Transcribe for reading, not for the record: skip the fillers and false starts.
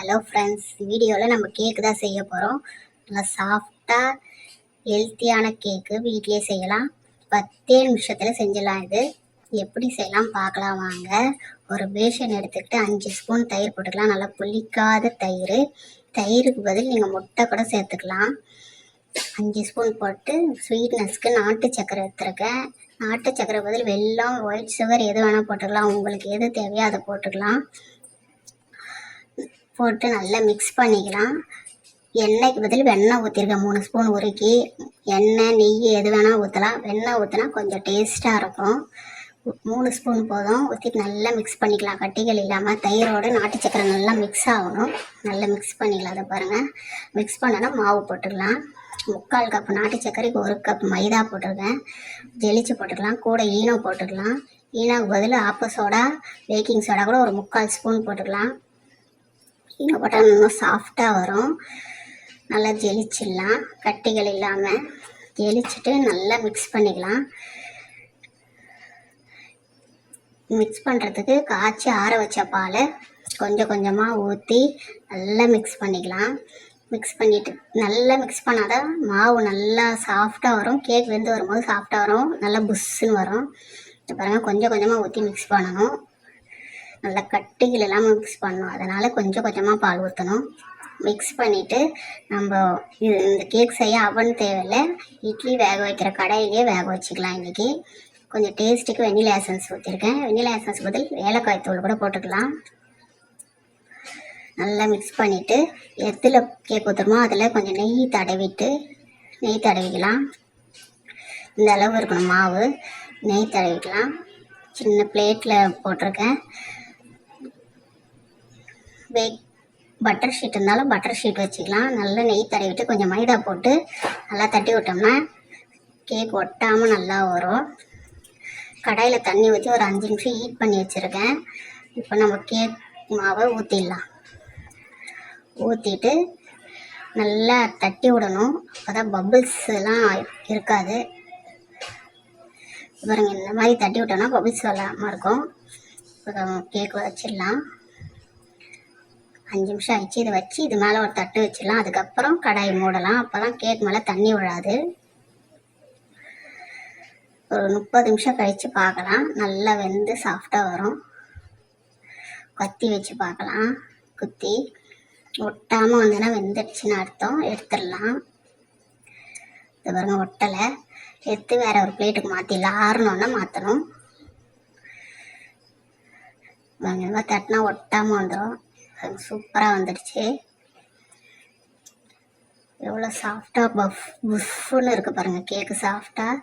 Hello friends, வீடியோவில் நம்ம கேக்கு தான் செய்ய போகிறோம். நல்லா சாஃப்டாக ஹெல்த்தியான கேக்கு வீட்லேயே செய்யலாம். 10 நிமிஷத்தில் செஞ்சிடலாம். இது எப்படி செய்யலாம் பார்க்கலாம் வாங்க. ஒரு பேஷன் எடுத்துக்கிட்டு 5 ஸ்பூன் தயிர் போட்டுக்கலாம். நல்லா புளிக்காத தயிர். தயிருக்கு பதில் நீங்கள் முட்டை கூட சேர்த்துக்கலாம். 5 ஸ்பூன் போட்டு ஸ்வீட்னஸ்க்கு நாட்டு சக்கரை எடுத்துருக்கேன். நாட்டு சக்கரை பதில் வெல்லம், ஒயிட் சுகர் எது வேணால் போட்டுக்கலாம். உங்களுக்கு எது தேவையோ அதை போட்டுக்கலாம். போட்டு நல்லா மிக்ஸ் பண்ணிக்கலாம். எண்ணெய்க்கு பதில் வெண்ணெய் ஊற்றிருக்கேன். 3 ஸ்பூன் உருக்கி. எண்ணெய், நெய் எது வேணால் ஊற்றலாம். வெண்ணெய் ஊற்றினா கொஞ்சம் டேஸ்ட்டாக இருக்கும். 3 ஸ்பூன் போதும். ஊற்றிட்டு நல்லா மிக்ஸ் பண்ணிக்கலாம். கட்டிகள் இல்லாமல் தயிரோடு நாட்டு சக்கரை நல்லா மிக்ஸ் ஆகணும். நல்லா மிக்ஸ் பண்ணிக்கலாம். அதை பாருங்கள். மிக்ஸ் பண்ணோன்னா மாவு போட்டுக்கலாம். 3/4 கப் நாட்டு சக்கரைக்கு 1 கப் மைதா போட்டிருக்கேன். ஜெலிச்சு போட்டுக்கலாம். கூட ஈனோ போட்டுக்கலாம். ஈனோக்கு பதில் ஆப்ப சோடா, பேக்கிங் சோடா கூட ஒரு 3/4 ஸ்பூன் போட்டுக்கலாம். ஈனோ போட்டால் இன்னும் சாஃப்டாக வரும். நல்லா ஜெலிச்சிடலாம். கட்டிகள் இல்லாமல் ஜெலிச்சுட்டு நல்லா மிக்ஸ் பண்ணிக்கலாம். மிக்ஸ் பண்ணுறதுக்கு காய்ச்சி ஆற வச்ச பால் கொஞ்சம் கொஞ்சமாக ஊற்றி நல்லா மிக்ஸ் பண்ணிக்கலாம். மிக்ஸ் பண்ணிவிட்டு நல்லா மிக்ஸ் பண்ணாதான் மாவு நல்லா சாஃப்டாக வரும். கேக் வெந்து வரும்போது சாஃப்டாக வரும். நல்லா புஷ்ஷுன்னு வரும். பாருங்கள், கொஞ்சம் கொஞ்சமாக ஊற்றி மிக்ஸ் பண்ணணும். நல்லா கட்டிகள் இல்லாமல் மிக்ஸ் பண்ணணும். அதனால் கொஞ்சம் கொஞ்சமாக பால் ஊற்றணும். மிக்ஸ் பண்ணிவிட்டு நம்ம இந்த கேக் செய்ய அவன் தேவையில்லை. இட்லி வேக வைக்கிற கடாயிலே வேக வச்சுக்கலாம். இன்றைக்கி கொஞ்சம் டேஸ்ட்டுக்கு வெண்ணிலா எசன்ஸ் ஊற்றிருக்கேன். வெண்ணிலா எசன்ஸ் பதில் ஏலக்காய் தூள் கூட போட்டுக்கலாம். நல்லா மிக்ஸ் பண்ணிவிட்டு எதில் கேக் ஊற்றுறோமோ அதில் கொஞ்சம் நெய் தடவிக்கலாம். இந்த அளவு இருக்கணும் மாவு. நெய் தடவிக்கலாம். சின்ன பிளேட்டில் போட்டிருக்கேன். பட்டர் ஷீட் இருந்தாலும் பட்டர் ஷீட் வச்சுக்கலாம். நல்லா நெய் தடவிட்டு கொஞ்சம் மைதா போட்டு நல்லா தட்டி விட்டோம்னா கேக் ஒட்டாமல் நல்லா வரும். கடாயில் தண்ணி ஊற்றி ஒரு 5 நிமிஷம் ஹீட் பண்ணி வச்சுருக்கேன். இப்போ நம்ம கேக் மாவை ஊற்றிடலாம். ஊற்றிட்டு நல்லா தட்டி விடணும். அப்போ தான் பபிள்ஸ்லாம் இருக்காது. பாருங்க, இந்த மாதிரி தட்டி விட்டோம்னா பபிள்ஸ் இல்லாமல் இருக்கும். இப்போ கேக் வச்சிடலாம். 5 நிமிஷம் ஆயிடுச்சு. இதை வச்சு இது மேலே ஒரு தட்டு வச்சிடலாம். அதுக்கப்புறம் கடாய் மூடலாம். அப்போ தான் கேக் மேலே தண்ணி விழாது. ஒரு 30 நிமிஷம் கழித்து பார்க்கலாம். நல்லா வெந்து சாஃப்டாக வரும். கத்தி வச்சு பார்க்கலாம். குத்தி ஒட்டாமல் வந்ததுன்னா வெந்துடுச்சுன்னு அர்த்தம். எடுத்துடலாம். இது பாருங்க, ஒட்டலை. எடுத்து வேறு ஒரு பிளேட்டுக்கு மாற்றிடலாம். ஆறணுன்னா மாற்றணும். வாங்க, தட்டினா ஒட்டாமல் வந்துடும். சூப்பராக வந்துடுச்சு. எவ்வளோ சாஃப்டாக புஃப்னு இருக்குது பாருங்கள். கேக்கு சாஃப்டாக